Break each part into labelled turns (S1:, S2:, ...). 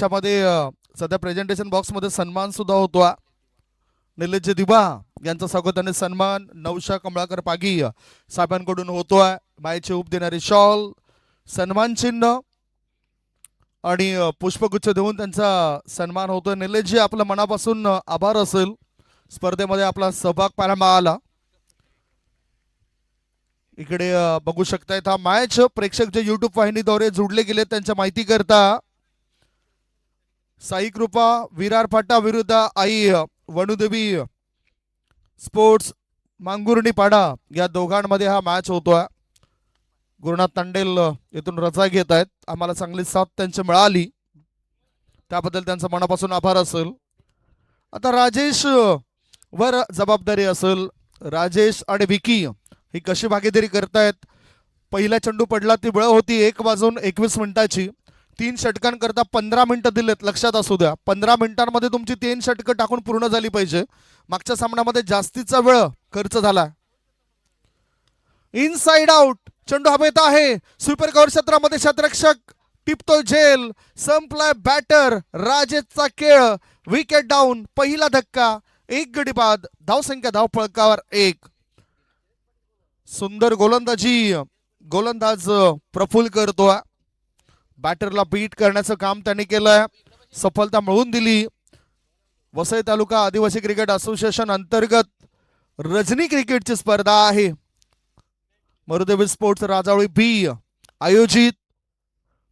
S1: मध्ये सध्या presentation box मध्ये सन्मान सुद्धा होतो. निलेश दिबा यांचा स्वागताने सन्मान नवशा कमळाकर पागी साहेबांकडून होतोय. मायेचे उप देणारी शॉल, सन्मान चिन्ह आणि पुष्पगुच्छ देऊन त्यांचा सन्मान होतोय. निलेशजी आपलं मनापासून आभार असेल, स्पर्धेमध्ये आपला सहभाग पाहायला मिळाला. इकडे बघू शकतायत हा मॅच प्रेक्षक जे युट्यूब वाहिनीद्वारे जोडले गेले त्यांच्या माहिती करता साई कृपा विरार फाटा विरुद्ध आई वणुदेवी स्पोर्ट्स मांगुर्णी पाडा या दोघांमध्ये हा मॅच होतोय. गुरुनाथ तांडेल येथून रजा घेत आहेत. आम्हाला चांगली साथ त्यांची मिळाली, त्याबद्दल त्यांचा मनापासून आभार असेल. आता राजेश वर जबाबदारी असेल. राजेश आणि विकी ही कशी भागीदारी करतायत. पहिला चेंडू पडला ती वेळ होती 1:21 मिनिटाची. 3 षटकांकरता 15 मिनिटं दिलेत. लक्षात असू द्या, 15 मिनिटांमध्ये तुमची 3 षटकं टाकून पूर्ण झाली पाहिजे. मागच्या सामन्यामध्ये जास्तीचा वेळ खर्च झाला. इनसाइड आउट चेंडू हवेत आहे. स्वीपर कव्हर क्षेत्रामध्ये क्षेत्ररक्षक टिपतो झेल. संपलाय बॅटर राजेशचा खेळ. Wicket down. पहिला धक्का, 1 गडी बाद. धावसंख्या धावफलकावर 1. सुंदर गोलंदाजी गोलंदाज प्रफुल्ल करतोय. बॅटरला बीट करण्याचं काम त्यांनी केलंय, सफलता मिळवून दिली. वसई तालुका आदिवासी क्रिकेट असोसिएशन अंतर्गत रजनी क्रिकेटची स्पर्धा आहे. मरुदेवी स्पोर्ट्स राजावळी बी आयोजित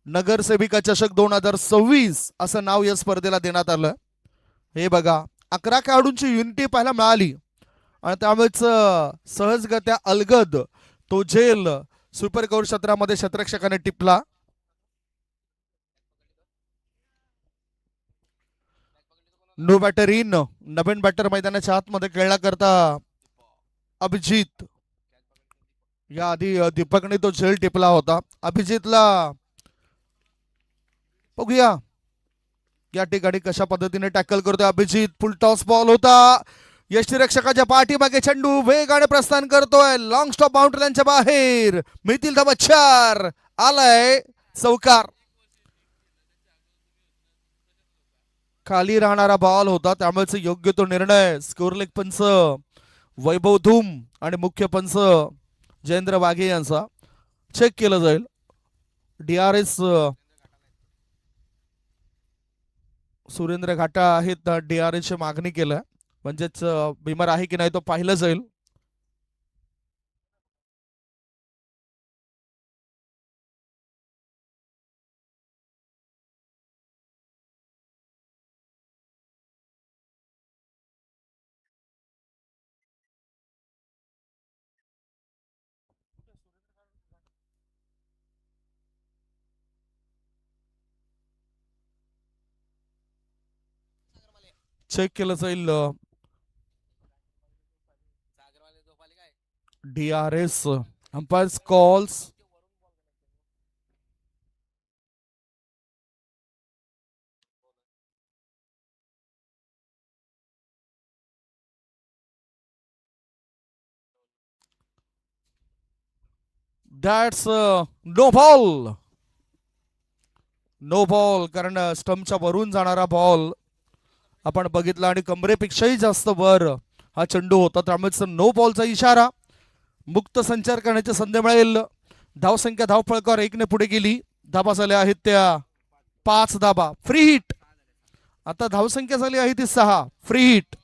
S1: नगरसेविका चषक 2026 असं नाव या स्पर्धेला देण्यात आलं. हे बघा, 11 खेळाडूंची युनिटी पाहायला मिळाली आणि त्यामुळेच सहजगत्या अलगद तो झेल सुपर कव्हर क्षेत्रामध्ये क्षेत्ररक्षकाने टिपला. No batter in. नवीन बॅटर मैदानाच्या आतमध्ये खेळण्याकरता अभिजित. या आधी दीपकने तो झेल टिपला होता. अभिजितला बघूया या ठिकाणी कशा पद्धतीने टॅकल करतोय अभिजित. फुल टॉस बॉल होता. यष्टीरक्षकाच्या पाठीमागे चेंडू वेगाने प्रस्थान करतोय. लॉंग स्टॉप बाउंड्रीच्या बाहेर. मिळतील धावा 4. आलाय चौकार. खाली राहणारा बॉल होता, त्यामुळे योग्य तो निर्णय. स्कोर लेग पंच वैभव धूम आणि मुख्य पंच जयेंद्र वाघे यांचा चेक केलं जाईल. DRS सुरेंद्र घाटा आहेत, DRS ची मागणी केलं, म्हणजेच बिमर आहे की नाही तो पाहिलं जाईल. चेक केलं जाईल. DRS umpire's calls. That's no ball. No ball, कारण स्टंपच्या वरून जाणारा बॉल आपण बघितला आणि कमरेपेक्षाही जास्त वर हा चेंडू होता, त्यामुळे नो बॉलचा इशारा. मुक्त संचार करण्याची संधी मिळेल. धावसंख्या धावफलकावर 1 ने पुढे गेली. धाबा झाल्या आहेत त्या 5 धाबा. Free hit. आता धावसंख्या झाली आहे ती 6. Free hit.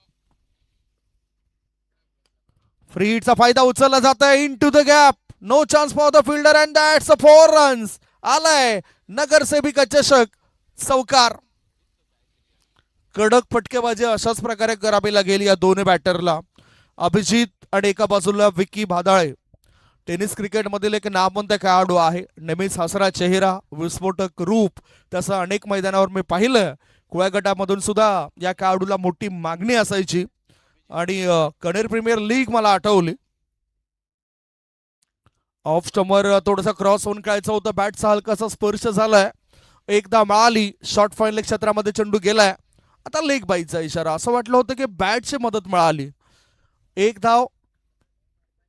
S1: फ्री हिटचा फायदा उचलला जात आहे. Into the gap. No chance for the fielder and that's 4 runs. आलाय नगरसेविका चषक चौकार. कडक फटकेबाजी अशाच प्रकारे करावी लागेल या दोन्ही बॅटरला. अभिजित आणि एका बाजूला विकी भादाळे. टेनिस क्रिकेटमधील एक नामवंत खेळाडू आहे. नेहमीच हसरा चेहरा, विस्फोटक रूप, तसं अनेक मैदानावर मी पाहिलं. कुळ्या गटामधून सुद्धा या खेळाडूला मोठी मागणी असायची आणि कणेर प्रीमियर लीग मला आठवली. ऑफ स्टंपवर थोडासा क्रॉस होऊन खेळायचं होतं. बॅटचा हलकासा स्पर्श झालाय. एकदा मिळाली. शॉर्ट फाईन क्षेत्रामध्ये चेंडू गेलाय. आता लेग बाईचा इशारा. असं वाटलं होतं की बॅटची मदत मिळाली. 1 धाव.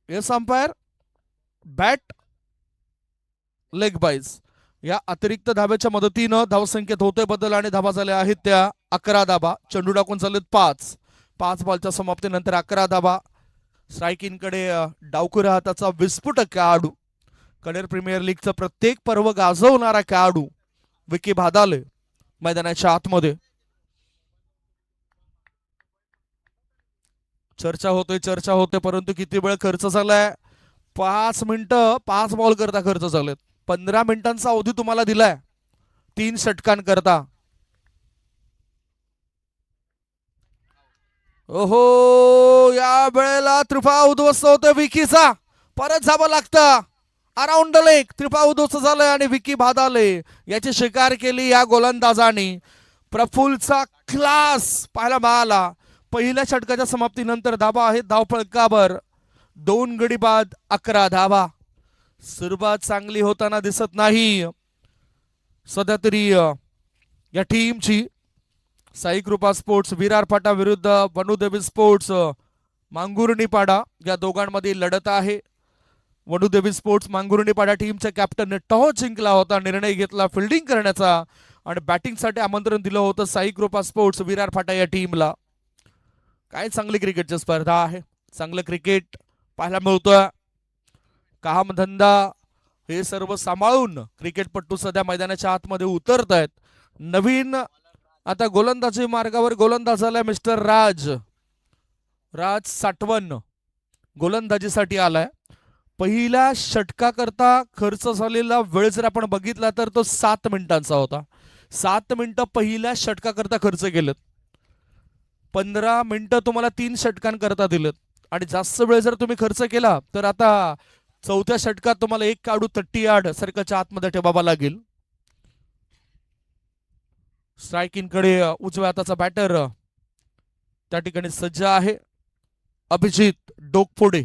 S1: Yes umpire. Bat leg byes. या अतिरिक्त धाब्याच्या मदतीनं धावसंख्येत होतोय बदल आणि धाबा झाल्या आहेत त्या 11 धाबा. चेंडू टाकून चाललेत 5 बॉलच्या समाप्तीनंतर 11 धाबा. स्ट्रायकिंगकडे डावखुऱ्या हाताचा विस्फोटक खेळाडू, कनेर प्रीमियर लीगचा प्रत्येक पर्व गाजवणारा खेळाडू विकी भादाले मैदानाच्या आतमध्ये. चर्चा होते परंतु किती वेळ खर्च झालाय? 5 मिनिटं 5 बॉल करता खर्च झालेत. 15 मिनिटांचा अवधी तुम्हाला दिलाय 3 षटकांकरता. ओहो, या वेळेला त्रिफळा उद्ध्वस्त होतोय विकीचा. परत जावं लागतं अराउंड द लेग. त्रिफळा उद्ध्वस्त झालंय आणि विकी भादाले याची शिकार केली या गोलंदाजाने. प्रफुल्लचा क्लास पाहायला मिळाला. पहिल्या षटकाच्या समाप्तीनंतर धाबा आहेत धावफलकावर. 2 गडी बाद 11 धाबा. सुरुवात चांगली होताना दिसत नाही सध्या तरी या टीमची. साई कृपा स्पोर्ट्स विरार फाटा विरुद्ध वनुदेवी स्पोर्ट्स मांगुर्णीपाडा या दोघांमध्ये लढत आहे. वनुदेवी स्पोर्ट्स मांगुर्णीपाडा टीमच्या कॅप्टनने टॉस जिंकला होता, निर्णय घेतला फिल्डिंग करण्याचा आणि बॅटिंगसाठी आमंत्रण दिलं होतं साई कृपा स्पोर्ट्स विरार फाटा या टीमला. काय चांगली क्रिकेटची स्पर्धा आहे, चांगलं क्रिकेट पाहायला मिळतोय. काम धंदा हे सर्व सांभाळून क्रिकेटपट्टू सध्या मैदानाच्या आतमध्ये उतरत आहेत. नवीन आता गोलंदाजी मार्गावर गोलंदाज आलाय मिस्टर राज साठवण गोलंदाजीसाठी आलाय. पहिल्या षटकाकरता खर्च झालेला वेळ जर आपण बघितला तर तो 7 मिनिटांचा होता. 7 मिनिटं पहिल्या षटकाकरता खर्च केलेत. 15 मिनिटं तुम्हाला 3 षटकांकरता दिलेत आणि जास्त वेळ जर तुम्ही खर्च केला तर आता चौथ्या षटकात तुम्हाला एक खेळाडू 30 यार्ड सर्कलच्या आतमध्ये ठेवावा लागेल. स्ट्रायकिंगकडे उजव्या हाताचा बॅटर त्या ठिकाणी सज्ज आहे अभिजित डोकफोडे.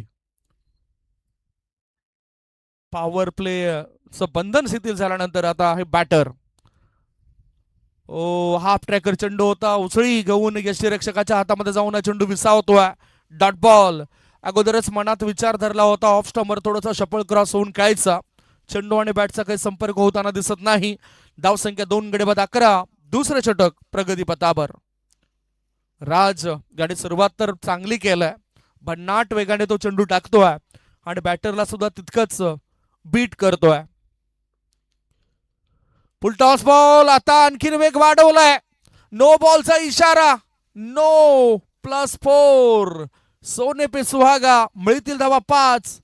S1: पॉवर प्ले बंधन शिथिल झाल्यानंतर आता आहे बॅटर. ओ, हाफ ट्रॅकर चेंडू होता, उसळी घेऊन यष्टीरक्षकाच्या हातामध्ये जाऊन चेंडू विसावतोय. Dot ball. अगोदरच मनात विचार धरला होता ऑफ स्टंपर थोडासा शपल क्रॉस होऊन खेळायचा. चेंडू आणि बॅटचा काही संपर्क होताना दिसत नाही. धावसंख्या 2 गडी बाद 11. दुसरे षटक प्रगती पथावर. राज गाडी सुरुवात तर चांगली केलाय, भन्नाट वेगाने तो चेंडू टाकतोय आणि बॅटरला सुद्धा तितकंच बीट करतोय. फुल टॉस बॉल. आता आणखीन वेग वाढवलाय. नो बॉलचा इशारा. नो +4. सोने पे सुहागा. मिळतील धावा 5.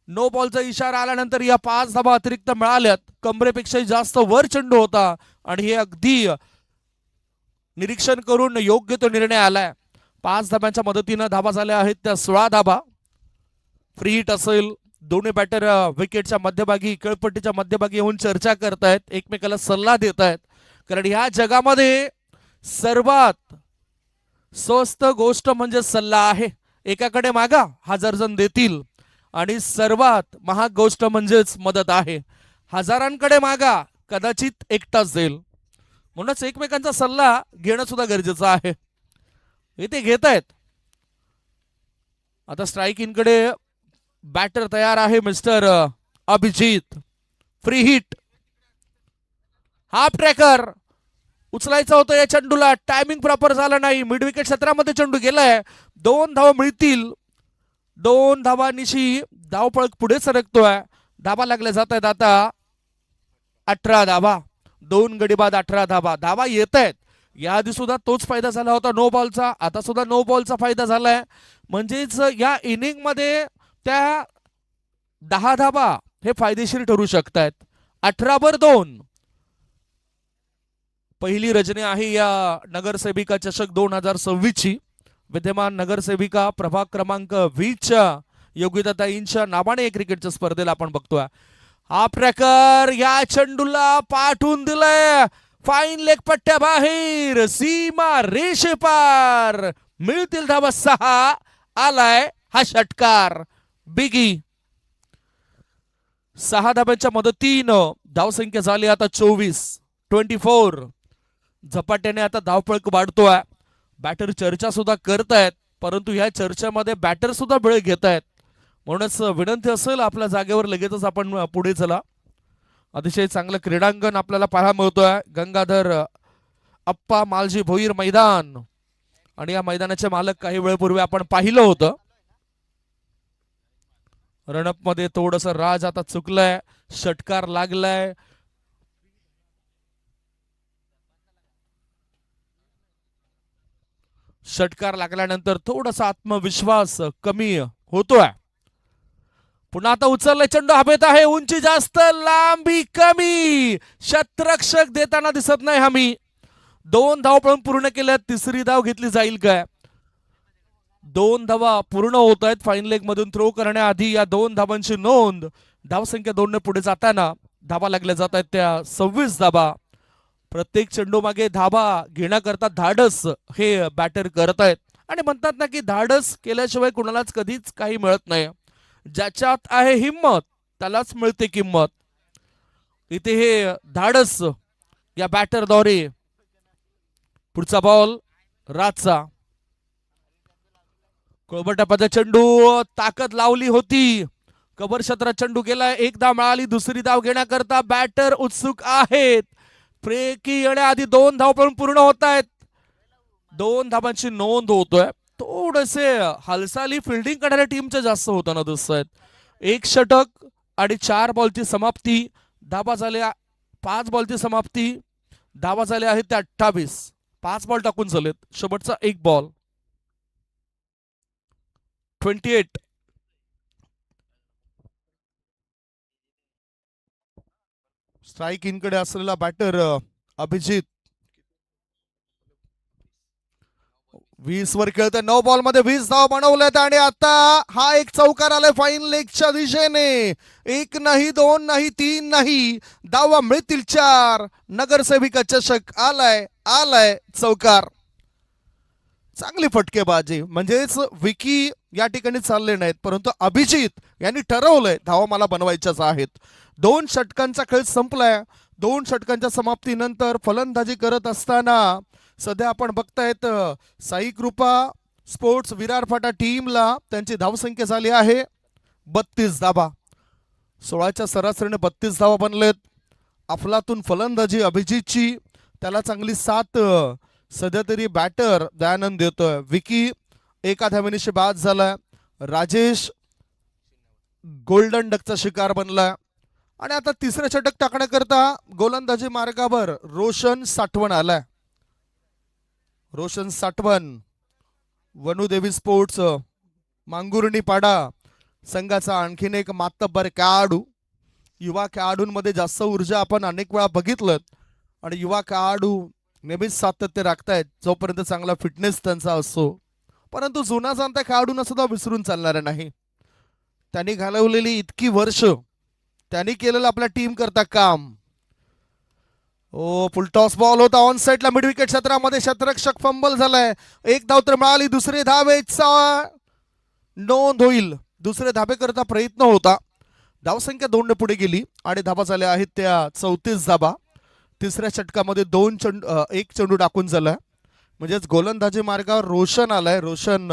S1: नो बॉलचा इशारा आल्यानंतर या 5 धावा अतिरिक्त मिळाल्यात. कमरेपेक्षाही जास्त वर चेंडू होता आणि हे अगदी निरीक्षण करून योग्य तो निर्णय आलाय. 5 धाब्यांच्या मदतीनं धावा झाल्या आहेत त्या 16 धाबा. फ्री हिट असेल. दोन्ही बॅटर विकेटच्या मध्यभागी खेळपट्टीच्या मध्यभागी येऊन चर्चा करतायत, एकमेकाला सल्ला देत आहेत. कारण ह्या जगामध्ये सर्वात स्वस्त गोष्ट म्हणजे सल्ला आहे. एकाकडे मागा 1000 जण देतील आणि सर्वात महाग गोष्ट म्हणजेच मदत आहे. हजारांकडे मागा कदाचित एकटाच देईल. म्हणूनच एकमेकांचा सल्ला घेणं सुद्धा गरजेचं आहे. इथे घेत आहेत. आता स्ट्रायकिंगकडे बॅटर तयार आहे mister Abhijit. Free hit. Half tracker उचलायचा होता या चेंडूला. टायमिंग प्रॉपर झाला नाही. मिड विकेट क्षेत्रामध्ये चेंडू गेलाय. 2 धावा मिळतील. 2 धावांनिशी धावपळ पुढे सरकतोय. धाबा लागल्या जात आहेत आता 18 धाबा. 2 गडी बाद 18 धाबा. धावा येत आहेत. याआधी सुद्धा तोच फायदा झाला होता नो बॉलचा. आता सुद्धा नो बॉलचा फायदा झालाय. म्हणजेच या इनिंग मध्ये त्या 10 धाबा हे फायदेशीर ठरू शकतात. 18/2 पहिली रचना आहे या नगरसेविका चषक 2026 ची. विद्यमान नगरसेविका प्रभाग क्रमांक 20 च्या योगिताताईंच्या नावाने क्रिकेटच्या स्पर्धेला आपण बघतोय. हा ट्रॅकर या चेंडूला पाठवून दिलाय फाईन लेग पट्ट्या बाहेर. सीमा रेषे पार. मिळतील धावा 6. आलाय हा षटकार. बिगी 6 धाब्यांच्या मदतीनं धावसंख्या झाली आता 24. झपाट्याने आता धावपळ वाढतोय. बॅटर चर्चा सुद्धा करतायत परंतु या चर्चेमध्ये बॅटर सुद्धा वेळ घेत आहेत. म्हणूनच विनंती असेल आपल्या जागेवर लगेचच आपण पुढे चला. अतिशय चांगलं क्रीडांगण आपल्याला पाहायला मिळतोय. गंगाधर अप्पा मालजी भोईर मैदान, आणि या मैदानाचे मालक काही वेळपूर्वी आपण पाहिलं होतं. रणअप मध्ये थोडस राज आता चुकलाय, षटकार लागलाय. षटकार लागल्यानंतर थोडासा आत्मविश्वास कमी होतोय. पुन्हा आता उचललाय चेंडू हवेत आहे, उंची जास्त लांबी कमी, शतरक्षक देताना दिसत नाही. हमी 2 धाव पण पूर्ण केल्या. तिसरी धाव घेतली जाईल काय? 2 धावा पूर्ण होत आहेत. फाईन लेग मधून थ्रो करण्याआधी या 2 धावांची नोंद. धावसंख्या 2 ने पुढे जाताना धावा लागल्या जात आहेत त्या 26 धावा. प्रत्येक चेंडू मागे धावा घेण्याकरता धाडस हे बॅटर करत आहेत. आणि म्हणतात ना की धाडस केल्याशिवाय कुणालाच कधीच काही मिळत नाही. ज्याच्यात आहे हिम्मत त्यालाच मिळते किंमत. इथे हे धाडस या बॅटरद्वारे. पुढचा बॉल राजचा. कोळबटापाचा चेंडू, ताकद लावली होती, कबर क्षेत्रात चेंडू गेला. 1 धाव मिळाली. दुसरी धाव घेण्याकरता बॅटर उत्सुक आहेत. ब्रेकी येण्याआधी 2 धाव पण पूर्ण होत आहेत. 2 धावांची नोंद होतोय. थोडेसे हालचाली फिल्डिंग करणाऱ्या टीमच्या जास्त होताना दिसत आहेत. 1 षटक आणि 4 बॉलची समाप्ती. धावा झाल्या 5 बॉलची समाप्ती. धावा झाल्या आहेत त्या 28. 5 बॉल टाकून झालेत. शेवटचा 1 बॉल. 28. स्ट्राईक इनकडे असलेला बॅटर अभिजित 20 वर खेळतोय. 9 बॉल मध्ये 20 धाव बनवल्यात. आणि आता हा एक चौकार आलाय फाईन लेगच्या दिशेने. 1 नाही, 2 नाही, 3 नाही, धावा मिळतील 4. नगरसेविका चषक आलाय चौकार. चांगली फटकेबाजी. म्हणजेच विकी या ठिकाणी चालले नाहीत, परंतु अभिजित यांनी ठरवलंय धावा मला बनवायच्याच आहेत. 2 षटकांचा खेळ संपलाय. 2 षटकांच्या समाप्तीनंतर फलंदाजी करत असताना सध्या आपण बघतायत साई कृपा स्पोर्ट्स विरार फाटा टीमला त्यांची धावसंख्या झाली आहे 32 धावा. 16च्या सरासरीने 32 धावा बनलेत. अफलातून फलंदाजी अभिजितची, त्याला चांगली साथ सध्या तरी बॅटर दयानंद देतोय. विकी 1 धावेनिशी बाद झालाय. राजेश गोल्डन डकचा शिकार बनलाय. आणि आता तिसरे षटक टाकण्याकरता गोलंदाजी मार्गावर रोशन साठवण आलाय. रोशन साठवण वनुदेवी स्पोर्ट्स मांगुर्णी पाडा संघाचा आणखीन एक मातब्बर खेळाडू. युवा खेळाडूंमध्ये जास्त ऊर्जा आपण अनेक वेळा बघितलं, आणि युवा खेळाडू नेहमीच सातत्य राखतायत जोपर्यंत चांगला फिटनेस त्यांचा असतो. परंतु जुना जाणत्या खेळाडूंना सुद्धा विसरून चालणार नाही. त्यांनी घालवलेली इतकी वर्ष, त्यांनी केलेलं आपल्या टीम करता काम. फुलटॉस बॉल होता ऑन साइडला मिड विकेट क्षेत्रामध्ये. शतरक्षक फंबल झालाय. 1 धाव तर मिळाली. दुसरे धावेचा नोंद होईल. दुसरे धाबे करता प्रयत्न होता. धावसंख्या 2 ने पुढे गेली आणि धाबा झाल्या आहेत त्या 34 धाबा. तिसऱ्या षटकामध्ये 1 चेंडू टाकून झालाय. म्हणजेच गोलंदाजी मार्गावर रोशन आलाय. रोशन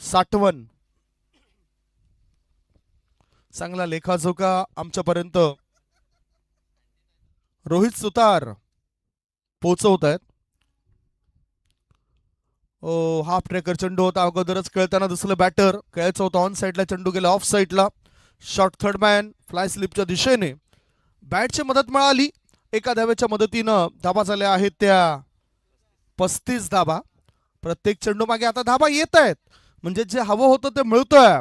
S1: साठवण चांगला लेखाजोखा आमच्यापर्यंत रोहित सुतार पोहोचवत आहेत. हाफ ट्रेकर चेंडू होता. अगोदरच खेळताना दिसलं बॅटर. खेळायचं होतं ऑन साइडला, चेंडू गेला ऑफ साइडला. शॉर्ट थर्ड मॅन फ्लाय स्लिपच्या दिशेने बॅटची मदत मिळाली. 1 धावेच्या मदतीनं धाबा झाल्या आहेत त्या 35 धाबा. प्रत्येक चेंडू मागे आता धाबा येत आहेत. म्हणजे जे हवं होतं ते मिळतोय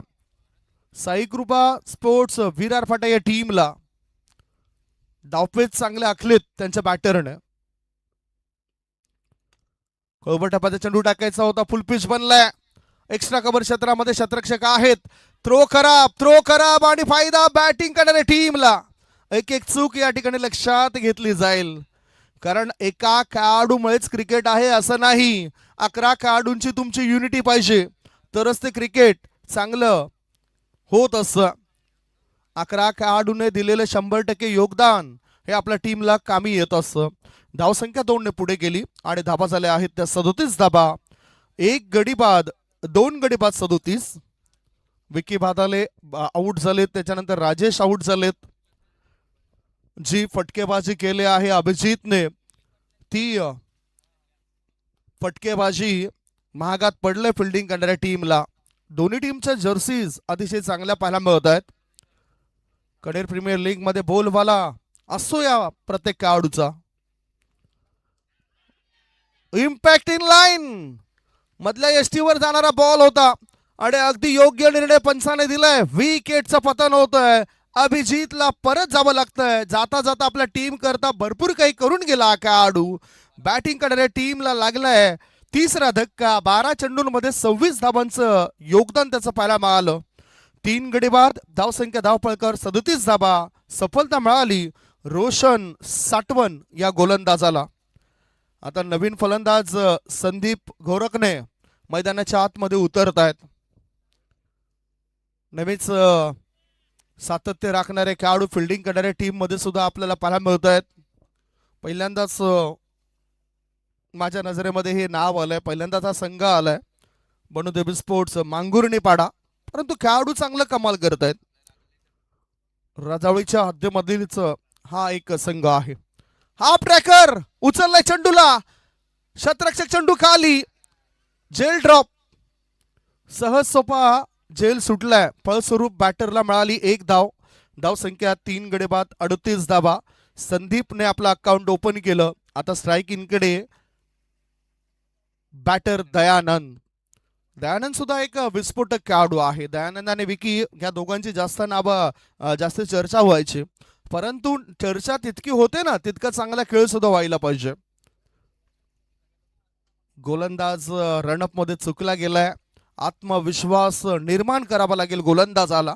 S1: साई कृपा स्पोर्ट्स विरार फाटा या टीमला. डावपेच चांगले आखलेत त्यांच्या बॅटरने. कोळबटापाचा चेंडू टाकायचा होता. फुल पिच बनलाय. एक्स्ट्रा कव्हर क्षेत्रामध्ये शतरक्षक आहेत. थ्रो खराब आणि फायदा बॅटिंग करणाऱ्या टीमला. एक चूक या ठिकाणी लक्षात घेतली जाईल, कारण एका खेळाडूमुळेच क्रिकेट आहे असं नाही. 11 खेळाडूंची तुमची युनिटी पाहिजे तरच ते क्रिकेट चांगलं होत असतं. 11 खेळाडूने दिलेले 100% योगदान हे आपल्या टीमला कामी येत असतं. धावसंख्या 2 ने पुढे गेली आणि धाबा झाल्या आहेत त्या 37 धाबा. 1 गडी बाद, 2 गडी बाद 37. विकी भादाले आऊट झालेत. त्याच्यानंतर राजेश आऊट झालेत. जी फटकेबाजी केली आहे अभिजितने ती फटकेबाजी महागात पडले फिल्डिंग करणाऱ्या टीमला. दोन्ही टीमच्या जर्सीज अतिशय चांगल्या पाहायला मिळत आहेत. कडेर प्रीमियर लीग मध्ये बोलवाला असो या प्रत्येक खेळाडूचा. इम्पॅक्ट इन लाईन मधल्या एसटीवर जाणारा बॉल होता आणि अगदी योग्य निर्णय पंचाने दिलाय. विकेटचं पतन होतंय. अभिजितला परत जावं लागतंय. जाता जाता आपल्या टीम करता भरपूर काही करून गेला हा खेळाडू. बॅटिंग करणाऱ्या टीमला लागलाय तिसरा धक्का. 12 चेंडूंमध्ये 26 धाबांचं योगदान त्याचं पाहायला मिळालं. 3 गडी बाद, धावसंख्या धावपळकर 37 धाबा. सफलता मिळाली रोशन साटवन या गोलंदाजाला. आता नवीन फलंदाज संदीप घोरकने मैदानाच्या आतमध्ये उतरत आहेत. नवीच सातत्य राखणारे खेळाडू फिल्डिंग करणाऱ्या टीम मध्ये सुद्धा आपल्याला पाहायला मिळत आहेत. पहिल्यांदाच माझ्या नजरेमध्ये हे नाव आलंय. पहिल्यांदाच हा संघ आलाय बनुदेवी स्पोर्ट्स मांगुर्णी पाडा. परंतु खेळाडू चांगलं कमाल करत आहेत. राजावळीच्या हद्दीमधीलच हा एक संघ आहे. Half tracker उचललाय चेंडूला. शतरक्षक चेंडू खाली. जेल ड्रॉप. सहज सोपा जेल सुटलाय. फळस्वरूप बॅटरला मिळाली 1 धाव. धावसंख्या 3 गडी बाद 38 धाबा. संदीपने आपलं अकाउंट ओपन केलं. आता स्ट्राईक इनकडे बॅटर दयानंद. दयानंद सुद्धा एक विस्फोटक खेळाडू आहे. दयानंद आणि विकी या दोघांची जास्त जास्त चर्चा व्हायची. परंतु चर्चा तितकी होते ना तितका चांगला खेळ सुद्धा व्हायला पाहिजे. गोलंदाज रनअप मध्ये चुकला गेलाय. आत्मविश्वास निर्माण करावा लागेल गोलंदाजाला.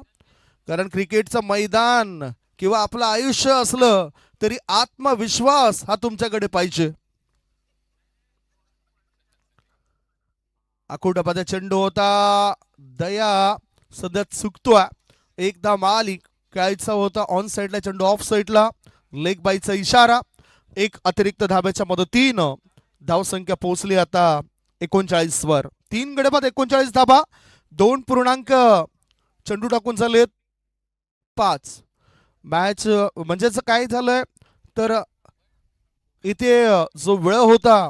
S1: कारण क्रिकेटचं मैदान किंवा आपलं आयुष्य असलं तरी आत्मविश्वास हा तुमच्याकडे पाहिजे. आकुटामध्ये चेंडू होता. दया सध्या चुकतोय. एकदा मालिक खेळायचा होता ऑन साइडला चेंडू ऑफ साइडला. लेग बाईचा इशारा. एक अतिरिक्त धाब्याच्या मदतीनं धावसंख्या पोहोचली आता 39 वर. 3 गडी बाद 39 धाबा. 2 पूर्णांक चेंडू टाकून झालेत 5. मॅच म्हणजेच काय झालंय तर इथे जो वेळ होता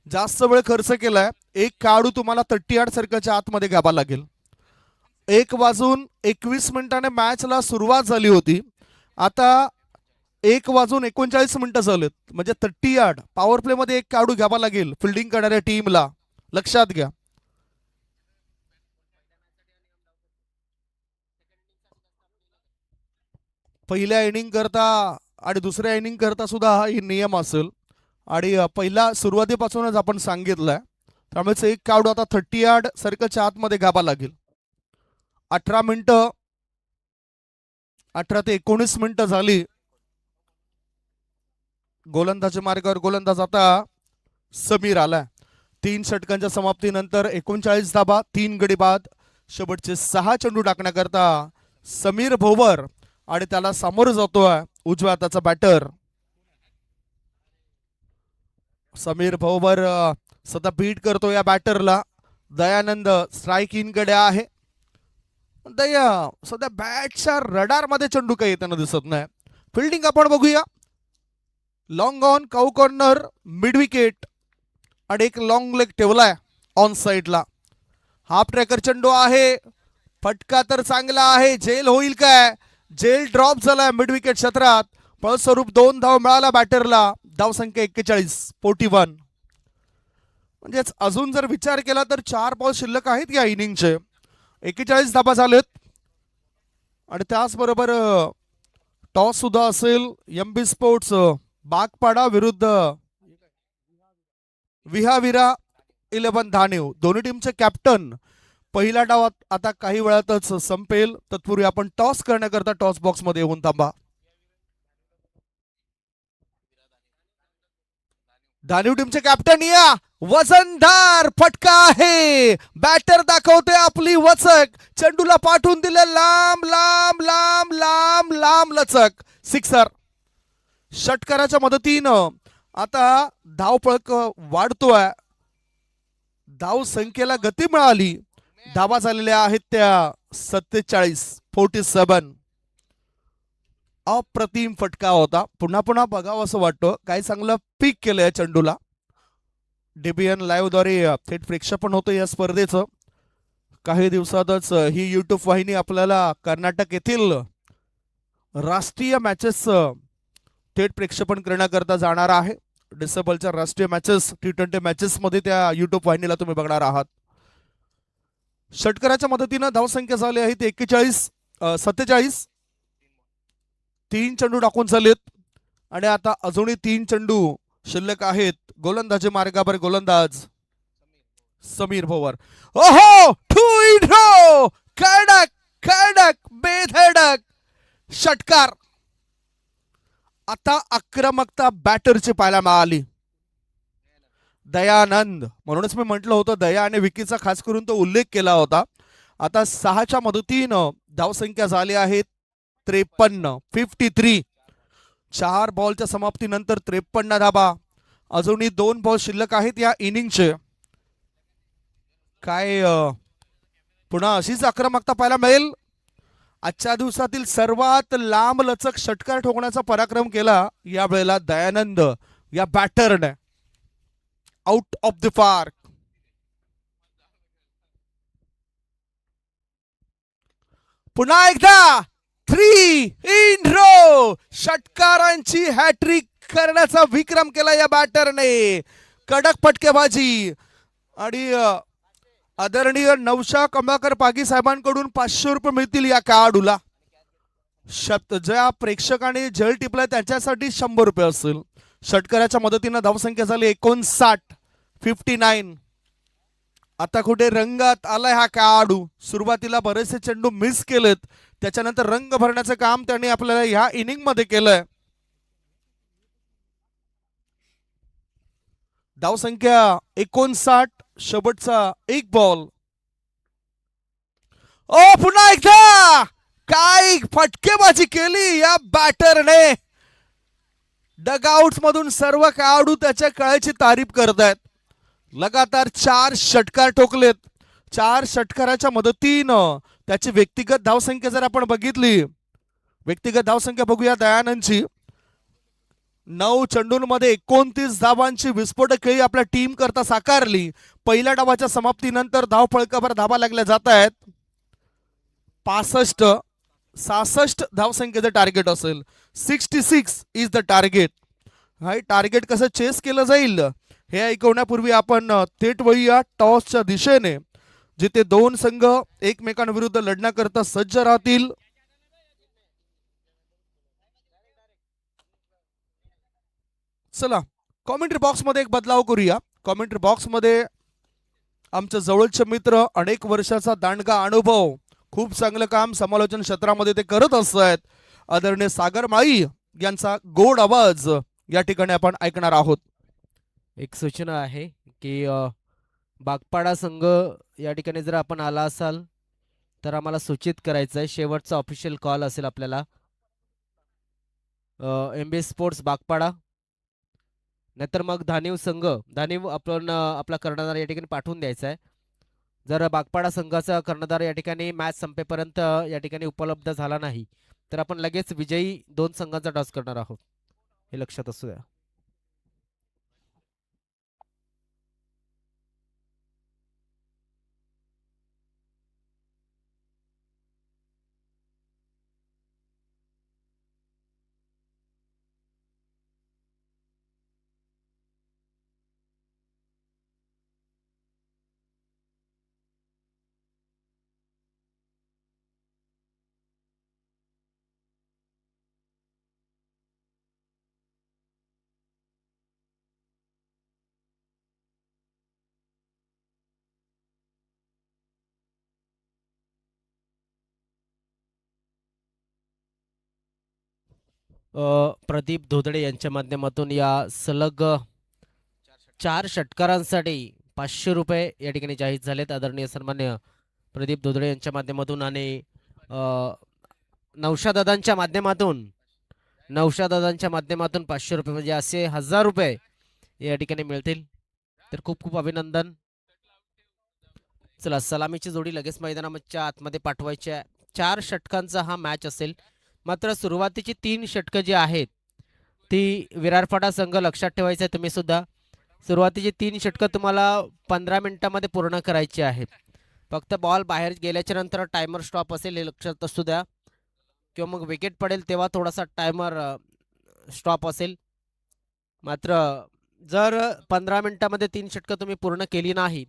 S1: जास्त वेळ खर्च केलाय. एक खेळाडू तुम्हाला 38 सर्कलच्या आतमध्ये घ्यावा लागेल. 1:21 मॅचला सुरुवात झाली होती. आता 1:39 झालेत. म्हणजे 38 पॉवर प्ले मध्ये एक खेळाडू घ्यावा लागेल फिल्डिंग करणाऱ्या टीमला. लक्षात घ्या. पहिल्या इनिंग करता आणि दुसऱ्या इनिंग करता सुद्धा हा नियम असेल. आणि पहिला सुरुवातीपासूनच आपण सांगितलंय. त्यामुळे एक खेळाडू आता 38 सर्कलच्या आतमध्ये घ्यावा लागेल. 18 मिनिटं 18 ते 19 मिनिटं झाली. गोलंदाजी मार्गावर गोलंदाज आता समीर आलाय. 3 षटकांच्या समाप्तीनंतर 39 धाबा 3 गडी बाद. शेवटचे 6 चेंडू टाकण्याकरता समीर भोवर आणि त्याला सामोरं जातोय उजव्या हाताचा बॅटर समीर भोवर. सध्या बीट करतो या बॅटरला. दयानंद स्ट्राईक इन कडे आहे. दया सध्या बॅटच्या रडार मध्ये चेंडू काही येताना दिसत नाही. फिल्डिंग आपण बघूया. Long on cow corner mid wicket आणि एक लॉंग लेग ठेवलाय ऑन साइडला. हाफ ट्रॅकर चेंडू आहे. फटका तर चांगला आहे. जेल होईल काय. जेल ड्रॉप झालाय मिड विकेट क्षेत्रात. फलस्वरूप 2 धाव मिळाला बॅटरला. धावसंख्या 41. म्हणजेच अजून जर विचार केला तर 4 बॉल शिल्लक आहेत या इनिंगचे. 41 धाबा झालेत. आणि त्याचबरोबर टॉस सुद्धा असेल. एमबी स्पोर्ट्स बागपाडा विरुद्ध विहाविरा 11 धानेव. दोन्ही टीमचे कॅप्टन. पहिला डाव आता काही वेळातच संपेल. तत्पूर्वी आपण टॉस करण्याकरता टॉस बॉक्स मध्ये येऊन थांबा. धानेव टीमचे कॅप्टन या. वजनदार फटका आहे. बॅटर दाखवते आपली वचक. चेंडूला पाठवून दिले लांब लांब लांब लांब लांब लचक. सिक्सर. षटकाराच्या मदतीनं आता धावपळक वाढतोय. धाव संख्येला गती मिळाली. धावा झालेल्या आहेत त्या 47. अप्रतिम फटका होता. पुन्हा पुन्हा बघावं असं वाटतं. काय चांगलं पीक केलं या चेंडूला. डीबीएन लाईव्ह द्वारे थेट प्रेक्षेपण होतं या स्पर्धेचं. काही दिवसातच ही युट्यूब वाहिनी आपल्याला कर्नाटक येथील राष्ट्रीय मॅचेस थेट प्रेक्षेपण करण्याकरता जाणार आहे. डिसेंबरच्या राष्ट्रीय मॅचेस T20 मॅचेस मध्ये त्या युट्यूब वाहिनीला तुम्ही बघणार आहात. षटकाराच्या मदतीनं धावसंख्या झाली आहे 47. 3 चेंडू टाकून झालेत आणि आता अजूनही 3 चेंडू शिल्लक आहेत. गोलंदाजी मार्गावर गोलंदाज समीर भोवर. ओहो, 2 in row, कडक बेधडक षटकार. आता आक्रमकता बॅटरची पाहायला मिळाली. दयानंद, म्हणूनच मी म्हटलं होतं दया आणि विकीचा खास करून तो उल्लेख केला होता. आता 6च्या मदतीनं धावसंख्या झाली आहे 53. 4 बॉलच्या समाप्तीनंतर 53 धाबा. अजूनही 2 बॉल शिल्लक आहेत या इनिंगचे. काय पुन्हा अशीच आक्रमकता पाहायला मिळेल. आजच्या दिवसातील सर्वात लांब लचक षटकार ठोकण्याचा पराक्रम केला यावेळेला दयानंद या बॅटरने. Out of the park. पुन्हा एकदा 3 in row षटकारांची हॅट्रिक करण्याचा विक्रम केला या बॅटरने. कडक फटकेबाजी आणि आदरणीय नवशा कमलाकर पागी साहेबांकडून 500 रुपये मिळतील या खेळाडूला. ज्या प्रेक्षकांनी झेल टिपलाय त्यांच्यासाठी 100 रुपये असतील. षटकाराच्या मदतीनं धावसंख्या झाली 59. आता कुठे रंगात आलाय हा खेळाडू. सुरुवातीला बरेचसे चेंडू मिस केलेत, त्याच्यानंतर रंग भरण्याचं काम त्यांनी आपल्याला ह्या इनिंग मध्ये केलंय. धावसंख्या 59. शेवटचा 1 बॉल. ओ पुन्हा एकदा काय फटकेबाजी केली या बॅटरने. डगआउट्स मधून सर्व खेळाडू त्याच्या कळ्याची तारीफ करतायत. लगातार 4 षटकार ठोकलेत. 4 षटकाराच्या मदतीनं त्याची व्यक्तिगत धावसंख्या जर आपण बघितली, व्यक्तिगत धावसंख्या बघूया दयानंदची. 9 चेंडूंमध्ये 29 धावांची विस्फोटक खेळी आपल्या टीम करता साकारली. पहिल्या डावाच्या समाप्तीनंतर धाव फळकावर धावा लागल्या जात आहेत. 66 धावसंख्येचं टार्गेट असेल. 66 इज द टार्गेट. हा टार्गेट कसं चेस केलं जाईल हे ऐकवण्यापूर्वी आपण थेट वळूया टॉसच्या दिशेने, जिथे 2 संघ एकमेकांविरुद्ध लढण्याकरता सज्ज राहतील. चला कॉमेंट्री बॉक्स मध्ये एक बदलाव करूया. कॉमेंट्री बॉक्स मध्ये आमचे जवळचे मित्र, अनेक वर्षाचा दांडगा अनुभव, खूप चांगलं काम समालोचन क्षेत्रामध्ये ते करत असतात, आदरणीय सागर माळी यांचा गोड आवाज या ठिकाणी आपण ऐकणार आहोत.
S2: एक सूचना आहे की बागपाडा संघ या ठिकाणी जर आपण आला असाल तर आम्हाला सूचित करायचं आहे. शेवटचा ऑफिशियल कॉल असेल आपल्याला. MB स्पोर्ट्स बागपाडा, नाहीतर मग धानिव संघ, धानिव आपण आपला कर्णधार या ठिकाणी पाठवून द्यायचा आहे. जर बागपाडा संघाचा कर्णधार या ठिकाणी मॅच संपेपर्यंत या ठिकाणी उपलब्ध झाला नाही तर आपण लगेच विजयी 2 संघांचा टॉस करणार आहोत, हे लक्षात असू द्या. प्रदीप धोदडे यांच्या माध्यमातून या सलग 4 षटकारांसाठी 500 रुपये या ठिकाणी जाहीर झालेत. आदरणीय सन्मान्य प्रदीप धोदडे यांच्या माध्यमातून आणि नौशादादांच्या माध्यमातून 500 रुपये म्हणजे असे 1000 रुपये या ठिकाणी मिळतील. तर खूप खूप अभिनंदन. चला सलामीची जोडी लगेच मैदानाच्या आतमध्ये पाठवायची आहे. 4 षटकांचा हा मॅच असेल. मात्र सुरुवातीची 3 षटकं जी आहेत ती विरारपाडा संघ लक्षात ठेवायचं आहे तुम्ही सुद्धा. सुरुवातीची 3 षटकं तुम्हाला 15 मिनिटांमध्ये पूर्ण करायची आहेत. फक्त बॉल बाहेर गेल्याच्या नंतर टायमर स्टॉप असेल हे लक्षात असू द्या, किंवा मग विकेट पडेल तेव्हा थोडासा टायमर स्टॉप असेल. मात्र जर 15 मिनिटांमध्ये 3 षटकं तुम्ही पूर्ण केली नाही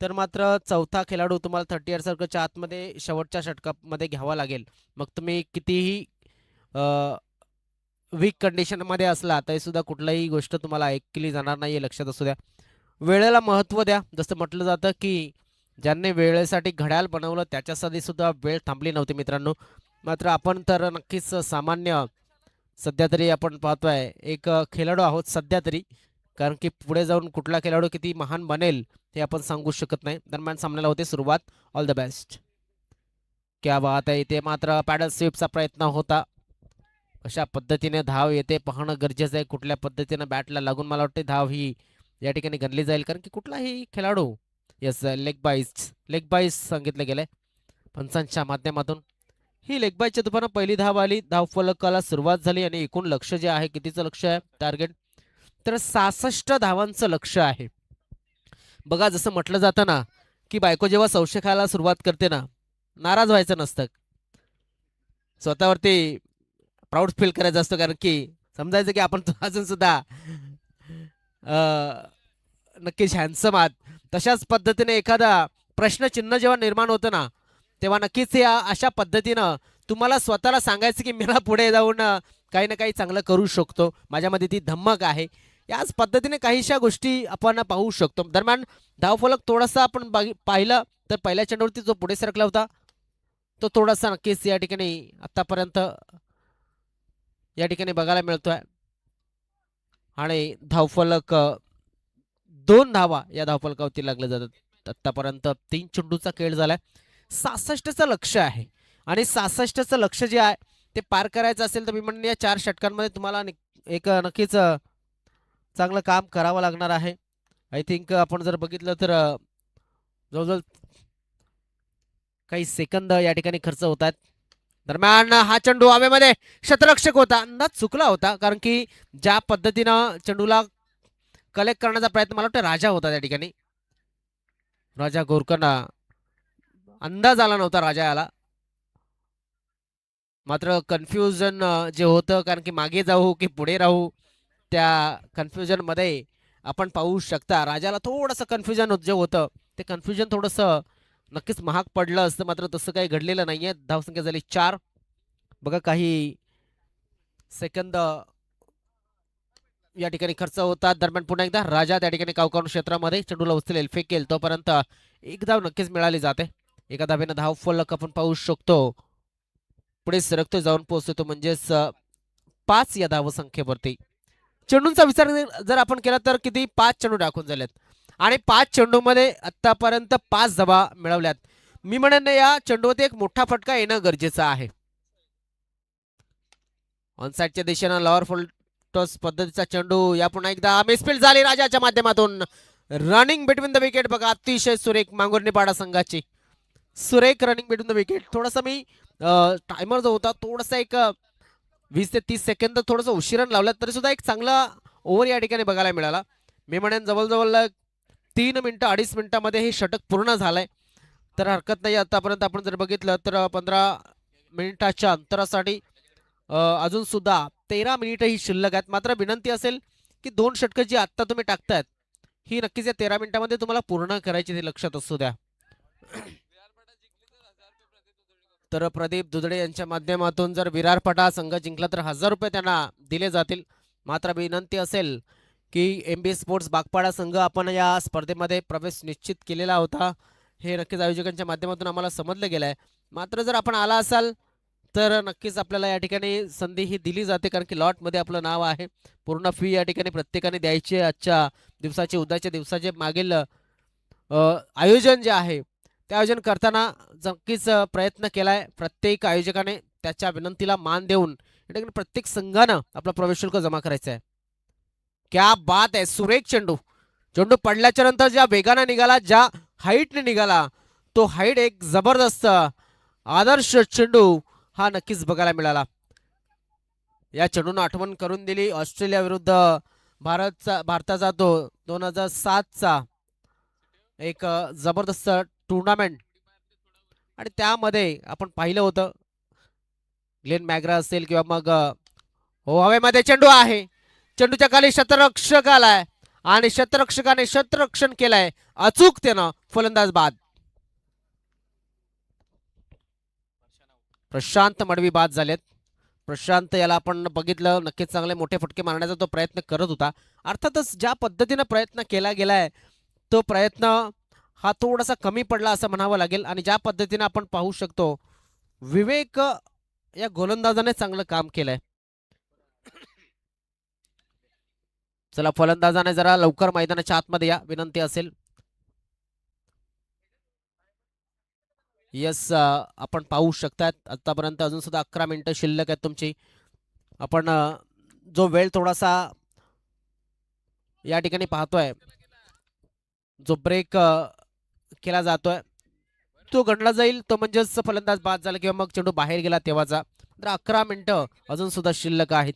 S2: तर मात्र चौथा खेळाडू तुम्हाला 30 सर्कलच्या आतमध्ये शेवटच्या षटकामध्ये घ्यावा लागेल. मग तुम्ही कितीही वीक कंडिशनमध्ये असला तरी सुद्धा कुठलाही गोष्ट तुम्हाला ऐकली जाणार नाही, लक्षात असू द्या. वेळेला महत्त्व द्या. जसं म्हटलं जातं की ज्यांनी वेळेसाठी घड्याळ बनवलं त्याच्यासाठी सुद्धा वेळ थांबली नव्हती मित्रांनो. मात्र आपण तर नक्कीच सामान्य सध्या तरी आपण पाहतोय एक खेळाडू आहोत सध्या तरी, कारण की पुढे जाऊन कुठला खेळाडू किती महान बनेल हे आपण सांगू शकत नाही. दरम्यान सामन्याला होते सुरुवात. All the best. क्या बात आहे. इथे मात्र पॅडल स्वीपचा प्रयत्न होता. कशा पद्धतीने धाव येते पाहणं गरजेचं आहे. कुठल्या पद्धतीने बॅटला लागून मला वाटते धाव ही या ठिकाणी गणली जाईल, कारण की कुठलाही खेळाडू येस लेग बाईस सांगितलं गेलंय पंचांच्या माध्यमातून. ही लेग बाईच्या दुपारनं पहिली धाव आली. धाव फलकाला सुरुवात झाली आणि एकूण लक्ष जे आहे कितीचं लक्ष आहे टार्गेट तर 66 धावांचं लक्ष आहे. बघा जसं म्हटलं जातं ना की बायको जेव्हा सौशे खायला सुरुवात करते ना, नाराज व्हायचं नसतं, स्वतःवरती प्राऊड फील करायचं असतं, कारण की समजायचं की आपण अजून सुद्धा नक्कीच हॅन्डसम आहात. तशाच पद्धतीने एखादा प्रश्नचिन्ह जेव्हा निर्माण होतं ना तेव्हा नक्कीच या अशा पद्धतीनं तुम्हाला स्वतःला सांगायचं की मला पुढे जाऊन काही ना काही चांगलं करू शकतो, माझ्यामध्ये ती धमक आहे. याच पद्धतीने काहीशा गोष्टी आपण पाहू शकतो. दरम्यान धावफलक थोडासा आपण पाहिलं तर पहिल्या चेंडूवरती जो पुढे सरकला होता तो थोडासा नक्कीच या ठिकाणी आतापर्यंत या ठिकाणी बघायला मिळतोय. आणि धावफलक 2 धावा या धावफलकावरती लागले जातात. आतापर्यंत 3 चेंडूचा खेळ झालाय. 66चं लक्ष आहे आणि 66चं लक्ष जे आहे ते पार करायचं असेल तर मी म्हणेन या 4 षटकांमध्ये तुम्हाला एक नक्कीच चांगलं काम करावं लागणार आहे. आय थिंक आपण जर बघितलं तर जवळजवळ काही सेकंद या ठिकाणी खर्च होत आहेत. दरम्यान हा चेंडू हवेमध्ये क्षेत्ररक्षक होता, अंदाज चुकला होता, कारण की ज्या पद्धतीनं चेंडूला कलेक्ट करण्याचा प्रयत्न मला वाटतं राजा होता त्या ठिकाणी. राजा गोरकरना अंदाज आला नव्हता राजा याला. मात्र कन्फ्युजन जे होतं, कारण की मागे जाऊ की पुढे राहू त्या कन्फ्युजन मध्ये आपण पाहू शकता राजाला थोडंसं कन्फ्युजन जे होतं ते कन्फ्युजन थोडंसं नक्कीच महाग पडलं असतं. मात्र तसं काही घडलेलं नाहीये. धावसंख्या झाली 4. बघा काही सेकंद या ठिकाणी खर्च होतात. दरम्यान पुन्हा एकदा राजा त्या ठिकाणी कावकावून क्षेत्रामध्ये चेंडूला उचलेल फेकेल तोपर्यंत एक धाव नक्कीच मिळाली जाते. एका धावेनं धाव फलक आपण पाहू शकतो पुढे सरकतो, जाऊन पोहोचतो, म्हणजेच 5 या धावसंख्येवरती. चेंडूंचा विचार जर आपण केला तर किती 5 चेंडू टाकून झालेत आणि 5 चेंडूमध्ये आतापर्यंत 5 धावा मिळवल्यात. मी म्हणेन या चेंडूवरती एक मोठा फटका येणं गरजेचं आहे. ऑनसाइडच्या दिशेनं लॉवर फुलटॉस पद्धतीचा चेंडू या पुन्हा एकदा मिसफील्ड झाली राजाच्या माध्यमातून. रनिंग बिटवीन द विकेट बघा, अतिशय सुरेख मांगुर्णीपाडा संघाची सुरेख रनिंग बिटवीन द विकेट. थोडासा मी टायमर जो होता थोडासा एक 20 ते 30 सेकंद थोडंसं उशिरानं लावलं तरी सुद्धा एक चांगला ओव्हर या ठिकाणी बघायला मिळाला. मी म्हणेन जवळजवळ 3 मिनिटं 2.5 मिनिटांमध्ये हे षटक पूर्ण झालंय तर हरकत नाही. आतापर्यंत आपण जर बघितलं तर 15 मिनिटाच्या अंतरासाठी अजून सुद्धा 13 मिनिटं ही शिल्लक आहेत. मात्र विनंती असेल की 2 षटकं जी आत्ता तुम्ही टाकतायत ही नक्कीच या 13 मिनिटांमध्ये तुम्हाला पूर्ण करायची, ते लक्षात असू द्या. तर प्रदीप दुधडे यांच्या माध्यमातून जर विरारपाडा संघ जिंकला तर 1000 रुपये त्यांना दिले जातील. मात्र विनंती असेल की MB स्पोर्ट्स बागपाडा संघ आपण या स्पर्धेमध्ये प्रवेश निश्चित केलेला होता, हे नक्कीच आयोजकांच्या माध्यमातून आम्हाला समजलं गेलं आहे. मात्र जर आपण आला असाल तर नक्कीच आपल्याला या ठिकाणी संधी ही दिली जाते, कारण की लॉटमध्ये आपलं नाव आहे. पूर्ण फी या ठिकाणी प्रत्येकाने द्यायची. आजच्या दिवसाचे उद्याच्या दिवसाचे मागील आयोजन जे आहे ते आयोजन करताना नक्कीच प्रयत्न केलाय प्रत्येक आयोजकाने. त्याच्या विनंतीला मान देऊन या ठिकाणी प्रत्येक संघानं आपला प्रवेश शुल्क जमा करायचं आहे. क्या बात आहे, सुरेख चेंडू. चेंडू पडल्याच्या नंतर ज्या वेगाने निघाला, ज्या हाईटने निघाला, तो हाईट एक जबरदस्त आदर्श चेंडू हा नक्कीच बघायला मिळाला. या चेंडून आठवण करून दिली ऑस्ट्रेलिया विरुद्ध भारताचा तो 2007चा एक जबरदस्त टुर्नामेंट, आणि त्यामध्ये आपण पाहिलं होतं ग्लेन मॅग्रा असेल किंवा मग हो, हवेमध्ये चेंडू आहे, चेंडूच्या खाली शतरक्षक आलाय आणि शतरक्षकाने शतरक्षण केलंय अचूक, त्यानं फलंदाज बाद. प्रशांत मडवी बाद झालेत. प्रशांत याला आपण बघितलं, नक्कीच चांगले मोठे फटके मारण्याचा तो प्रयत्न करत होता. अर्थातच ज्या पद्धतीनं प्रयत्न केला गेलाय तो प्रयत्न हा थोडासा कमी पडला असं म्हणावं लागेल. आणि ज्या पद्धतीनं आपण पाहू शकतो विवेक या गोलंदाजाने चांगलं काम केलंय. चला, फलंदाजाने जरा लवकर मैदानाच्या आतमध्ये या, विनंती असेल. यस, आपण पाहू शकतात आतापर्यंत अजून सुद्धा 11 मिनिटं शिल्लक आहेत तुमची. आपण जो वेळ थोडासा या ठिकाणी पाहतोय, जो ब्रेक केला जातोय तो गणला जाईल, तो म्हणजेच फलंदाज बाद झाला किंवा मग चेंडू बाहेर गेला तेव्हाचा. तर 11 मिनिटं अजून सुद्धा शिल्लक आहेत.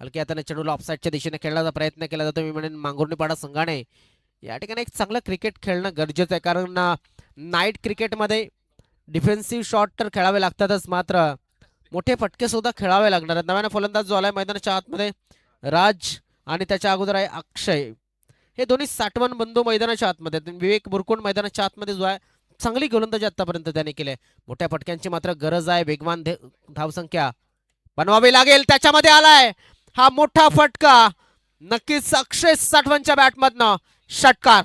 S2: हलक्या हाताने चेंडूला ऑफसाईडच्या दिशेने खेळण्याचा प्रयत्न केला जातो. मी म्हणेन मांगुर्णीपाडा संघाने या ठिकाणी एक चांगलं क्रिकेट खेळणं गरजेचं आहे, कारण नाईट क्रिकेटमध्ये डिफेन्सिव्ह शॉट तर खेळावे लागतातच, मात्र मोठे फटके सुद्धा खेळावे लागणार आहेत. नव्याने फलंदाज जो आलाय मैदानाच्या आतमध्ये राज, आणि त्याच्या अगोदर आहे अक्षय. हे दोन्ही साठवण बंधू मैदानाच्या आतमध्ये आहेत. विवेक बुरकुंड मैदानाच्या आतमध्ये जो आहे चांगली गोलंदाजी आतापर्यंत त्याने केली. मोठ्या फटक्यांची मात्र गरज आहे. वेगवान धावसंख्या बनवावी लागेल. त्याच्यामध्ये आलाय हा मोठा फटका, नक्कीच अक्षय साठवणच्या बॅटमधनं षटकार.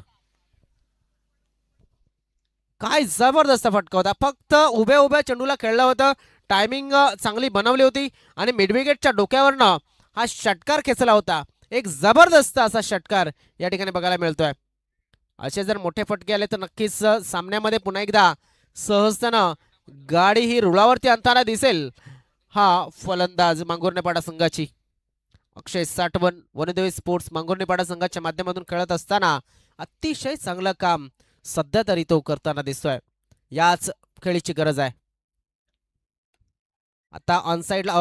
S2: काय जबरदस्त फटका होता. फक्त उभ्या उभ्या चेंडूला खेळलं होतं, टायमिंग चांगली बनवली होती आणि मिडविकेटच्या डोक्यावरनं हा षटकार खेचला होता. एक जबरदस्त असा षटकार या ठिकाणी बघायला मिळतोय. असे जर मोठे फटके आले तर नक्कीच सामन्यामध्ये पुन्हा एकदा सहजतेनं गाडी ही रुळावरती आणताना दिसेल हा फलंदाज मांगुर्णेपाडा संघाची. अक्षय साठवण वनदेवी स्पोर्ट्स मांगुर्णेपाडा संघाच्या माध्यमातून खेळत असताना अतिशय चांगलं काम सध्या तरी तो करताना दिसतोय. याच खेळीची गरज आहे. आता ऑनसाइडला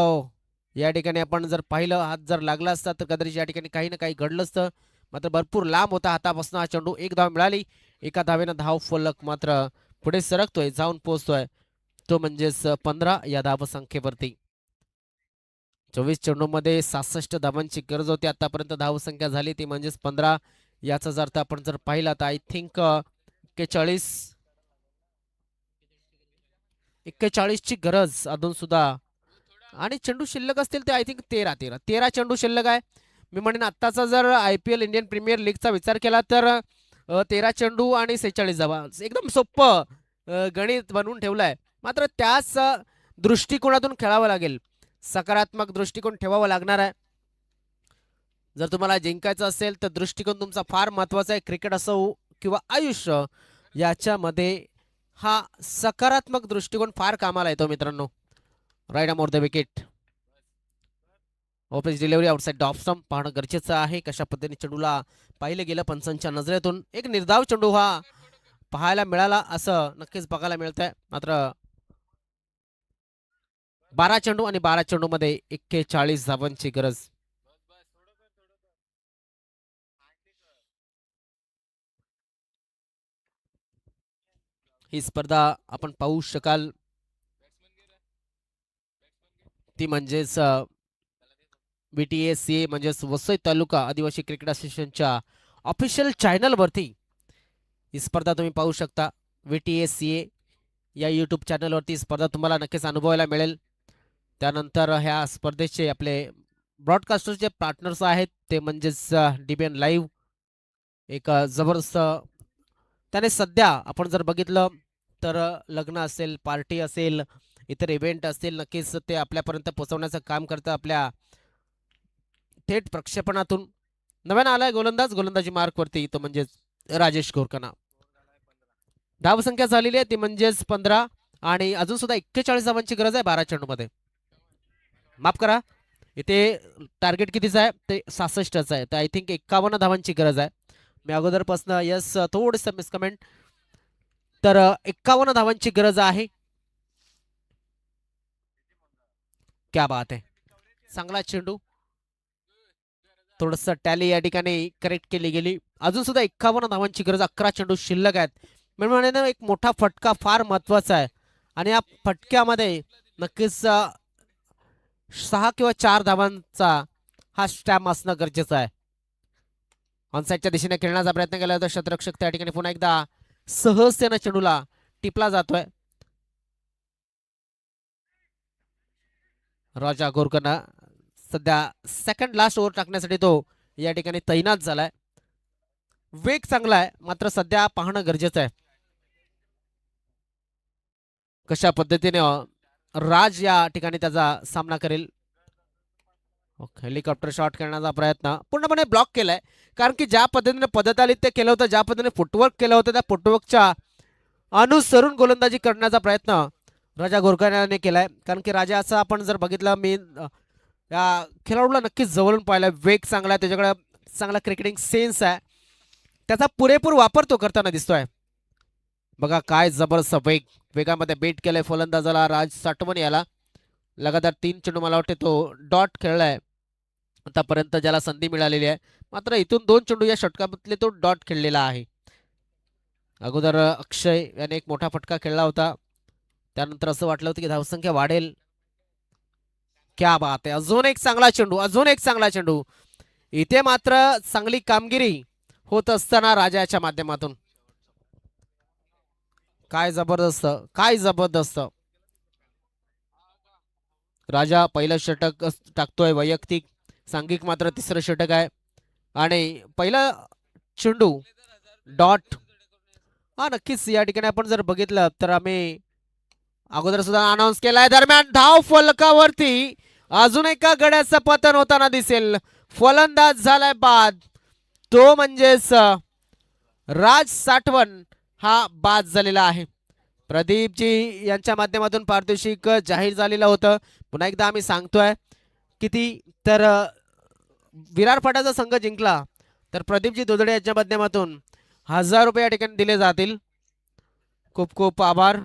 S2: या ठिकाणी आपण जर पाहिलं, हात जर लागला असता तर कदाचित या ठिकाणी काही ना काही घडलं असतं, मात्र भरपूर लांब होता हातापासून हा चेंडू. एक धाव मिळाली, एका धावेनं धाव फलक मात्र पुढे सरकतोय, जाऊन पोहोचतोय तो म्हणजेच 15 या धावसंख्येवरती. 24 चेंडूमध्ये 66 धावांची गरज होती. आतापर्यंत धावसंख्या झाली ती म्हणजेच 15. याचाच अर्थ आपण जर पाहिला तर आय थिंक 41 ची गरज अजून सुद्धा, आणि चेंडू शिल्लक असतील ते आय थिंक 13 चेंडू शिल्लक आहे. मी म्हणेन आत्ताचा जर IPL इंडियन प्रीमियर लीगचा विचार केला तर 13 चेंडू आणि 46 धावा, एकदम सोपं गणित बनवून ठेवलंय. मात्र त्याच दृष्टिकोनातून खेळावं लागेल, सकारात्मक दृष्टिकोन ठेवावा लागणार आहे. जर तुम्हाला जिंकायचं असेल तर दृष्टिकोन तुमचा फार महत्वाचा आहे. क्रिकेट असो किंवा आयुष्य, याच्यामध्ये हा सकारात्मक दृष्टिकोन फार कामाला येतो मित्रांनो. Right arm over the wicket, open delivery outside the off stump पाहणं गरजेचं आहे. कशा पद्धतीने चेंडूला पाहिलं गेलं पंचांच्या नजरेतून. एक निर्धाव चेंडू हा पाहायला मिळाला असं नक्कीच बघायला मिळतंय. मात्र 12 चेंडू आणि 12 चेंडू मध्ये 41 धावांची गरज. ही स्पर्धा आपण पाहू शकाल ती म्हणजेच VTACA म्हणजेच वसई तालुका आदिवासी क्रिकेट असोसिएशनच्या ऑफिशियल चॅनलवरती ही स्पर्धा तुम्ही पाहू शकता. VTACA या यूट्यूब चॅनलवरती स्पर्धा तुम्हाला नक्कीच अनुभवायला मिळेल. त्यानंतर ह्या स्पर्धेचे आपले ब्रॉडकास्टरचे पार्टनर्स आहेत ते म्हणजेच DBN लाईव्ह. एक जबरदस्त त्याने सध्या आपण जर बघितलं तर लग्न असेल, पार्टी असेल, इतर इव्हेंट असतील, नक्कीच ते आपल्यापर्यंत पोहोचवण्याचं काम करतं आपल्या थेट प्रक्षेपणातून. नव्यानं आलाय गोलंदाजी मार्कवरती, तो म्हणजेच राजेश घोरकना. धावसंख्या झालेली आहे ती म्हणजेच 15 आणि अजून सुद्धा 41 धावांची गरज आहे 12 चेंडूमध्ये. माफ करा, इथे टार्गेट कितीचं आहे ते 66च आहे, तर आय थिंक 51 धावांची गरज आहे. मी अगोदरपासून यस थोडंसं मिसकमेंट, तर 51 धावांची गरज आहे. क्या बात आहे, चांगला चेंडू. थोडस टॅली या ठिकाणी करेक्ट केली गेली. अजून सुद्धा 51 धावांची गरज, 11 चेंडू शिल्लक आहेत. म्हणजे एक मोठा फटका फार महत्वाचा आहे आणि या फटक्यामध्ये नक्कीच 6 किंवा 4 धावांचा हा स्टॅम्प असणं गरजेचं आहे. ऑनसाईडच्या दिशेने खेळण्याचा प्रयत्न केला तर क्षेत्ररक्षक त्या ठिकाणी पुन्हा एकदा सहजतेनं चेंडूला टिपला जातोय. राजा गोरकरनं सध्या सेकंड लास्ट ओव्हर टाकण्यासाठी तो या ठिकाणी तैनात झालाय. वेग चांगला आहे, मात्र सध्या पाहणं गरजेचं आहे कशा पद्धतीने राज या ठिकाणी त्याचा सामना करेल. हेलिकॉप्टर शॉट करण्याचा प्रयत्न पूर्णपणे ब्लॉक केलाय, कारण की ज्या पद्धतीने पद्धत आली ते केलं होतं, ज्या पद्धतीने फुटवर्क केलं होतं त्या फुटवर्कच्या अनुसरून गोलंदाजी करण्याचा प्रयत्न राजा गोरकर याने केलाय. कारण की राजा असं आपण जर बघितलं, मी या खेळाडूला नक्कीच जवळून पाहिलं. वेग चांगला आहे, त्याच्याकडे चांगला क्रिकेटिंग सेन्स आहे, त्याचा पुरेपूर वापर तो करताना दिसतोय. बघा काय जबरदस्त वेग, वेगामध्ये बेट केलंय फलंदाजाला राज साठवण याला. लगातार 3 चेंडू मला वाटते तो डॉट खेळलाय आतापर्यंत ज्याला संधी मिळालेली आहे. मात्र इथून 2 चेंडू या षटकातले तो डॉट खेळलेला आहे. अगोदर अक्षय याने एक मोठा फटका खेळला होता, त्यानंतर असं वाटलं होतं की धावसंख्या वाढेल. क्या बात आहे, अजून एक चांगला चेंडू, अजून एक चांगला चेंडू. इथे मात्र चांगली कामगिरी होत असताना राजाच्या माध्यमातून काय जबरदस्त, काय जबरदस्त. राजा पहिलं षटक टाकतोय वैयक्तिक, सांघिक मात्र तिसरं षटक आहे आणि पहिला चेंडू डॉट. हा नक्कीच या ठिकाणी आपण जर बघितलं तर आम्ही अगोदर सुद्धा अनाऊन्स केलाय. दरम्यान धाव फलकावरती अजून एका गड्याचं पतन होताना दिसेल. फलंदाज झालाय बाद, तो म्हणजेच राज साठवण हा बाद झालेला आहे. प्रदीपजी यांच्या माध्यमातून पारितोषिक जाहीर झालेलं होतं. पुन्हा एकदा आम्ही सांगतोय किती तर विरार फाटाचा संघ जिंकला तर प्रदीपजी दोदडे यांच्या माध्यमातून 1000 रुपये या ठिकाणी दिले जातील. खूप खूप आभार.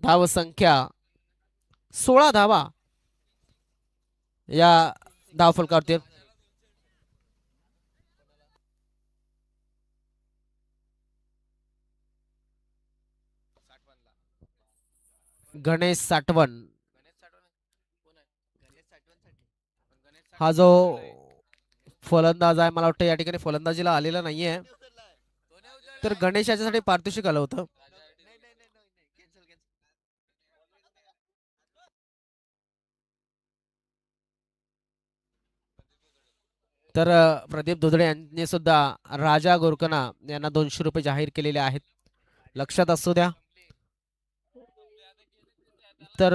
S2: धाव संख्या 16 धावा या धाव फलकावरती. गणेश साठवण हा जो फलंदाज आहे, मला वाटतं या ठिकाणी फलंदाजीला आलेला नाहीये, तर गणेश याच्यासाठी पारितोषिक आलं होतं. तर प्रदीप धुदडे यांनी सुद्धा राजा गोरकना यांना 200 रुपये जाहीर केलेले आहेत, लक्षात असू द्या. तर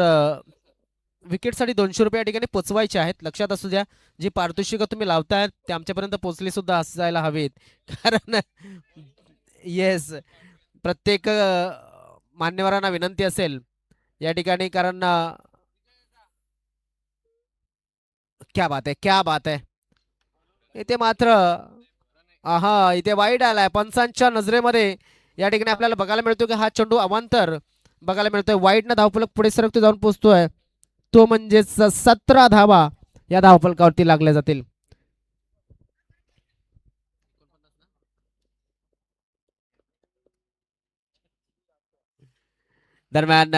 S2: विकेटसाठी 200 रुपये या ठिकाणी पोचवायचे आहेत, लक्षात असू द्या. जी पारितोषिकं तुम्ही लावतायत ते आमच्यापर्यंत पोचली सुद्धा असायला हवीत, कारण येस प्रत्येक मान्यवरांना विनंती असेल या ठिकाणी, कारण क्या बात आहे, क्या बात आहे. इथे मात्र हा इथे वाईट आलाय पंचांच्या नजरेमध्ये. या ठिकाणी आपल्याला बघायला मिळतो की हा चेंडू अवांतर बघायला मिळतोय. वाईट ना धावफलक पुढे सरकतो, जाऊन पोहोचतोय, तो म्हणजेच 17 धावा या धावफलकावरती लागल्या जातील. दरम्यान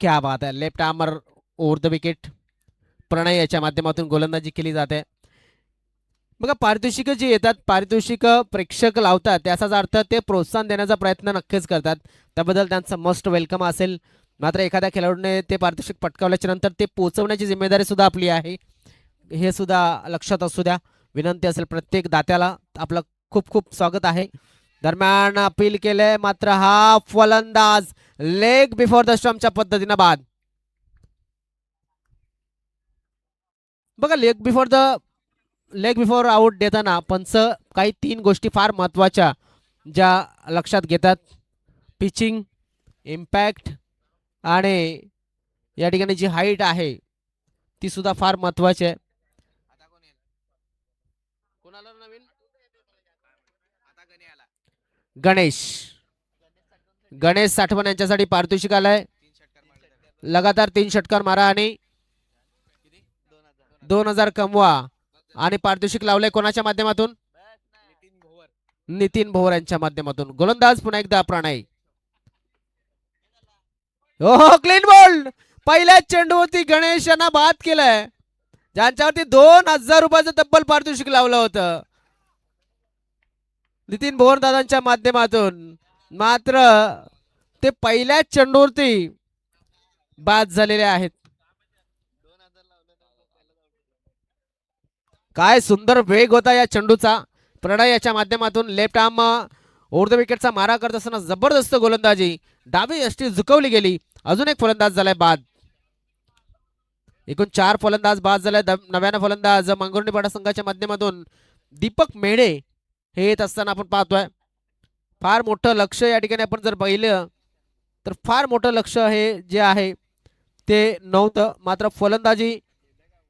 S2: क्या बात आहे, left armer over the wicket Pranay याच्या माध्यमातून गोलंदाजी केली जाते. बघा पारितोषिक जी येतात, पारितोषिक प्रेक्षक लावतात, त्याचाच अर्थ ते प्रोत्साहन देण्याचा प्रयत्न नक्कीच करतात, त्याबद्दल त्यांचं मस्ट वेलकम असेल. मात्र एखाद्या खेळाडूने ते पारितोषिक पटकावल्याच्या नंतर ते पोहोचवण्याची जिम्मेदारी सुद्धा आपली आहे, हे सुद्धा लक्षात असू द्या. विनंती असेल प्रत्येक दात्याला, आपलं खूप खूप स्वागत आहे. दरम्यान अपील केले, मात्र हा फलंदाज लेग बिफोर द स्टंपच्या पद्धतीनं बाद. बघा लेग बिफोर आउट देताना पंच काही 3 गोष्टी फार महत्वाच्या ज्या लक्षात घेतात: पिचिंग, इम्पॅक्ट आणि या ठिकाणी जी हाईट आहे ती सुद्धा फार महत्वाची आहे. गणेश गणेश साठवण यांच्यासाठी पारितोषिक आलंय. लगातार 3 षटकार मारा आणि 2000 कमवा. आणि पारितोषिक लावलंय कोणाच्या माध्यमातून? नितीन भोवर यांच्या माध्यमातून. गोलंदाज पुन्हा एकदा प्रणय. हो क्लीन बोल्ड. पहिल्याच चेंडूवरती गणेश यांना बाद केलंय, ज्यांच्यावरती 2000 रुपयाचं तब्बल पारितोषिक लावलं होतं नितीन भोवर दादांच्या माध्यमातून. मात्र ते पहिल्याच चेंडूवरती बाद झालेले आहेत. काय सुंदर वेग होता या चेंडूचा. प्रणय याच्या माध्यमातून लेफ्ट आर्म ओव्हर द विकेटचा मारा करत असताना जबरदस्त गोलंदाजी. डावी यष्टी झुकवली गेली. अजून एक फलंदाज झालाय बाद. एकूण 4 फलंदाज बाद झालाय. नव्यानं फलंदाज मांगुर्णी पाडा संघाच्या माध्यमातून दीपक मेढे हे येत असताना आपण पाहतोय. फार मोठं लक्ष या ठिकाणी आपण जर पाहिलं तर फार मोठं लक्ष हे जे आहे ते नव्हतं. मात्र फलंदाजी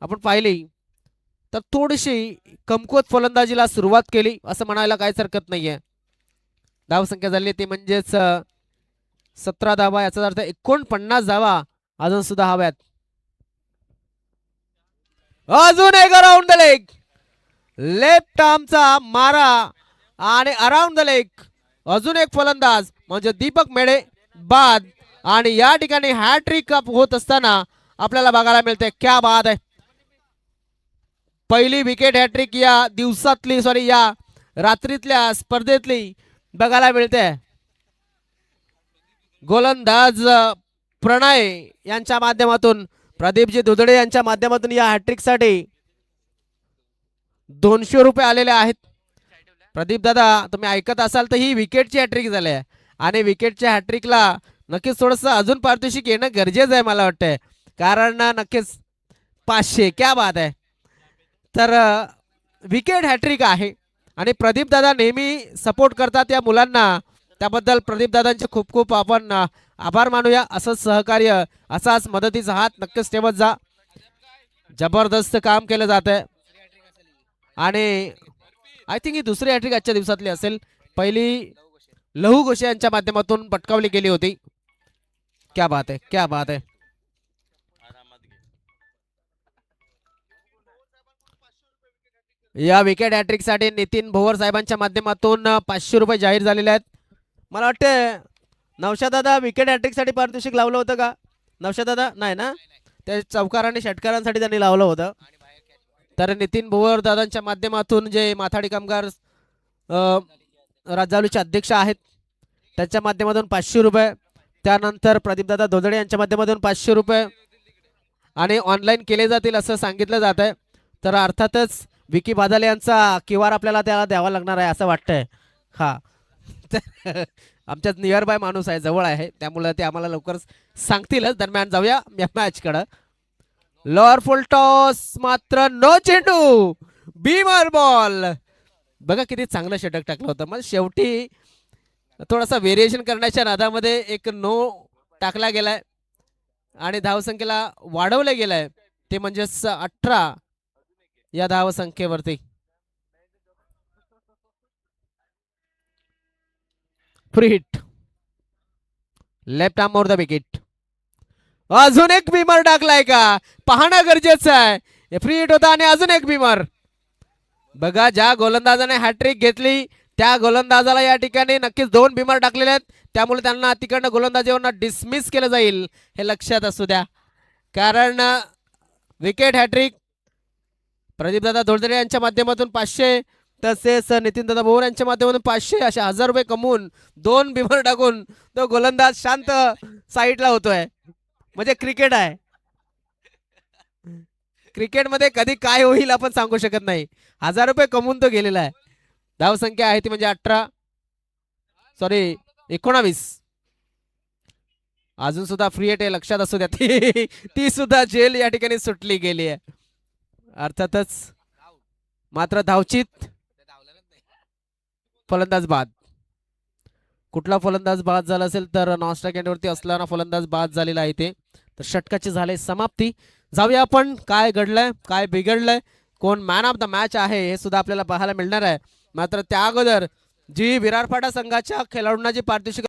S2: आपण पाहिली तर थोडीशी कमकुवत फलंदाजीला सुरुवात केली असं म्हणायला काहीच हरकत नाहीये. धावसंख्या झाली ती म्हणजेच 17 धावा. याचा अर्थ 49 धावा अजून सुद्धा हव्यात. अजून एक अराउंड द लेग. लेफ्ट आर्मचा मारा आणि अराउंड द लेग. अजून एक फलंदाज म्हणजे दीपक मेढे बाद. आणि या ठिकाणी हॅट्रिक होत असताना आपल्याला बघायला मिळते. क्या बात आहे. पहिली विकेट हॅट्रिक या दिवसातली या रात्रीतल्या स्पर्धेतली बघायला मिळते. गोलंदाज प्रणय यांच्या माध्यमातून प्रदीपजी दुधडे यांच्या माध्यमातून या हॅट्रिक साठी 200 रुपये आलेले आहेत. प्रदीप दादा तुम्ही ऐकत असाल तर ही विकेटची हॅट्रिक झाली आहे आणि विकेटच्या हॅट्रिकला नक्कीच थोडस अजून पारितोषिक येणं गरजेचं आहे मला वाटतंय. कारण नक्कीच 500. क्या बात आहे. तर विकेट हॅट्रिक आहे आणि प्रदीप दादा नेहमी सपोर्ट करतात या मुलांना. त्याबद्दल प्रदीप दादांचे खूप खूप आपण आभार मानूया. असंच सहकार्य असाच मदतीचा हात नक्कीच ठेवत जा. जबरदस्त काम केलं जात आहे आणि आय थिंक ही दुसरी हॅट्रिक आजच्या दिवसातली असेल. पहिली लहू घोषे यांच्या माध्यमातून पटकावली गेली होती. क्या बात आहे. क्या बात आहे. या विकेट हॅट्रिक साठी नितीन भोवर साहेबांच्या माध्यमातून 500 रुपये जाहीर झालेले आहेत. मला वाटतं नवशाद दादा विकेट हॅट्रिक साठी पारितोषिक लावलं होतं का? नवशाद दादा नाही ना, ते चौकार आणि षटकारांसाठी त्यांनी लावलं होतं. तर नितीन भोवर दादांच्या माध्यमातून जे माथाडी कामगार राज्यावलीचे अध्यक्ष आहेत त्यांच्या माध्यमातून 500 रुपये. त्यानंतर प्रदीपदादा दोदडे यांच्या माध्यमातून 500 रुपये आणि ऑनलाईन केले जातील असं सांगितलं जात आहे. तर अर्थातच विकी बादल यांचा क्यूआर आपल्याला त्याला द्यावा लागणार आहे असं वाटतंय. हा आमच्यात नियर बाय माणूस आहे, जवळ आहे, त्यामुळे ते आम्हाला लवकर सांगतीलच. दरम्यान जाऊया मॅच कडे. लोअर फुल टॉस मात्र नो चेंडू. Beamer ball. बघा किती चांगलं षटक टाकलं होतं. मग शेवटी थोडासा व्हेरिएशन करण्याच्या नादामध्ये एक नो टाकला गेलाय आणि धावसंख्येला वाढवलं गेलंय ते म्हणजेच 18 या धावसंख्येवरती. Free hit. Left arm over the wicket. अजून एक बीमर टाकलाय का पाहणं गरजेचं आहे. फ्री हिट होता आणि अजून एक बीमर. बघा ज्या गोलंदाजाने हॅट्रिक घेतली त्या गोलंदाजाला या ठिकाणी नक्कीच 2 बीमर टाकलेले आहेत. त्यामुळे त्यांना तिकडनं गोलंदाजीवरनं डिसमिस केलं जाईल हे लक्षात असू द्या. कारण विकेट हॅट्रिक प्रदीपदादा दोडदरे यांच्या माध्यमातून 500 तसेच नितीनदादा भोवर यांच्या माध्यमातून 500 अशा 1000 रुपये कमवून 2 बीमर टाकून तो गोलंदाज शांत साईडला होतोय. म्हणजे क्रिकेट आहे. क्रिकेटमध्ये कधी काय होईल आपण सांगू शकत नाही. 1000 रुपये कमवून तो गेलेला आहे. धावसंख्या आहे ती म्हणजे 19. अजून सुद्धा फ्री हिट आहे लक्षात असू द्या. ती सुद्धा जेल या ठिकाणी सुटली गेली आहे. अर्थातच मात्र धावचित फलंदाज बाद. कुठला फलंदाज बाद झाला असेल तर नॉन स्ट्राइक एंडवरती असणारा फलंदाज बाद झालेला आहे ते. तर षटकाची झाले समाप्ती. जाऊया आपण काय घडलंय काय बिघडलंय कोण मॅन ऑफ द मॅच आहे हे सुद्धा आपल्याला पाहायला मिळणार आहे. मात्र त्या अगोदर जी विरारपाडा संघाच्या खेळाडूंना जी पारितोषिक